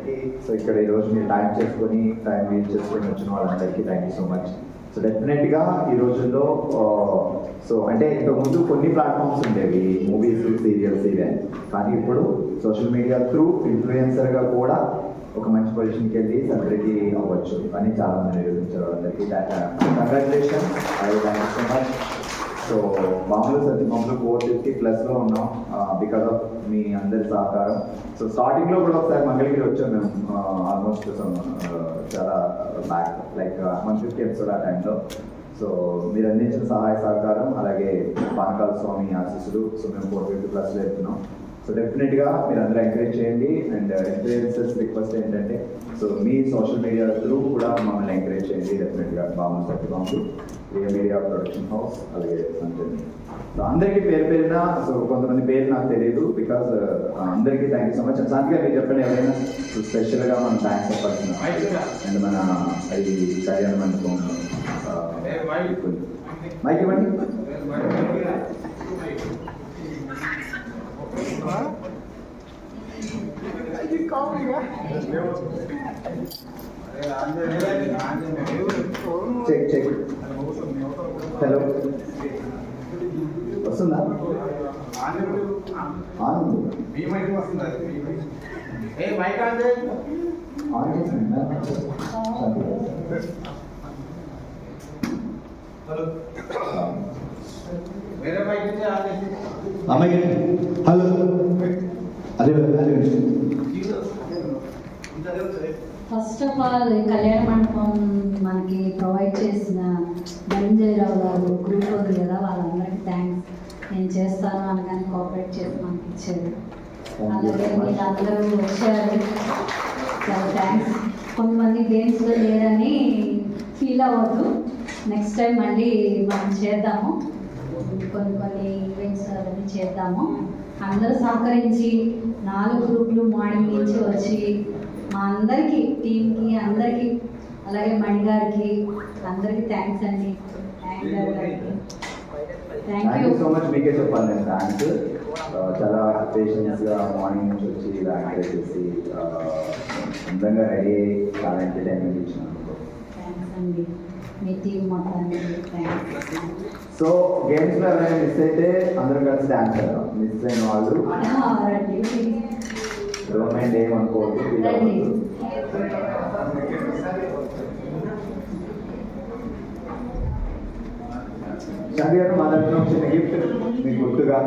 అందరికీ. సో ఇక్కడ ఈరోజు మీరు టైం యూజ్ చేసుకొని వచ్చిన వాళ్ళందరికీ thank you so much. So డెఫినెట్గా ఈ రోజుల్లో సో అంటే ఇంతకుముందు కొన్ని ప్లాట్ఫామ్స్ ఉండేవి, మూవీస్, సీరియల్స్ ఇవే. కానీ ఇప్పుడు సోషల్ మీడియా త్రూ ఇన్ఫ్లుయెన్సర్గా కూడా ఒక మంచి పొజిషన్కి వెళ్ళి సెలబ్రిటీ అవ్వచ్చు అని చాలా మంది నిరూపించారు. అందరికీ కంగ్రాచులేషన్. అలాగే thank you so much. So మామూలు 450+ ఉన్నాం బికాస్ ఆఫ్ మీ అందరి సహకారం. సో స్టార్టింగ్లో కూడా ఒకసారి మంగళగిరి వచ్చాం మేము, ఆల్మోస్ట్ చాలా బ్యాక్ లైక్ 150 ఎపిసోడ్ ఆ టైంలో. సో మీరు అందించిన సహాయ సహకారం అలాగే పానకాల స్వామి ఆశీస్సులు. సో మేము 450+ వెళ్తున్నాం. సో డెఫినెట్గా మీరు అందరూ ఎంకరేజ్ చేయండి. అండ్ ఇన్ఫ్లుయెన్సర్స్ రిక్వెస్ట్ ఏంటంటే సో మీ సోషల్ మీడియా త్రూ కూడా మమ్మల్ని ఎంకరేజ్ చేయండి. డెఫినెట్గా బాగుంది Satyababu, real media production house, అలాగే సంజయ్. సో అందరికీ పేరున సో కొంతమంది పేరు నాకు తెలియదు బికాస్ అందరికీ థ్యాంక్ యూ సో మచ్. శాంతిగా మీరు చెప్పండి ఎవరైనా స్పెషల్గా మనం థ్యాంక్స్ చెప్పాల్సిన. అండ్ మన అది కళ్యాణ మండపం మైక్ ఇవ్వండి. చెక్ హలో వస్తుందా? అమ్మాయి హలో అదే ఫస్ట్ ఆఫ్ ఆల్ కళ్యాణ మండపం మనకి ప్రొవైడ్ చేసిన ధనంజయరావు గారు గ్రూప్ ఉంది కదా, వాళ్ళందరికీ థ్యాంక్స్. నేను చేస్తాను అనగానే కోఆపరేట్ చేసి మనకి ఇచ్చారు. అలాగే మీరందరూ వచ్చారు, చాలా థ్యాంక్స్. కొంతమంది గేమ్స్లో లేరని ఫీల్ అవ్వద్దు, నెక్స్ట్ టైం మళ్ళీ మనం చేద్దాము. కొన్ని ఈవెంట్స్ అవన్నీ చేద్దాము. అందరూ సహకరించి 4 గ్రూపులు మార్నింగ్ నుంచి వచ్చి మా అందరికీ టీంకి అందరికీ అలాగే మణి గారికి అందరికీ థ్యాంక్స్ అండి. Thank you so much. మీకే చెప్పాలి నేను థ్యాంక్స్. చాలా పేషెన్స్గా మార్నింగ్ నుంచి వచ్చి ఇలా ఎంకరేజ్ చేసి అందంగా రెడీ అయ్యి చాలా ఎంటర్టైన్మెంట్ ఇచ్చినందుకు థ్యాంక్స్ అండి. మీ టీం మొత్తానికి థ్యాంక్స్. సో గేమ్స్లో ఎవరైనా మిస్ అయితే అందరం కలిసి డాన్స్ చేద్దాం. మిస్ అయిన వాళ్ళు గవర్నమెంట్ ఏమనుకోవద్దు. శాంతి గారు మా దగ్గర చిన్న గిఫ్ట్ మీకు గుర్తుగా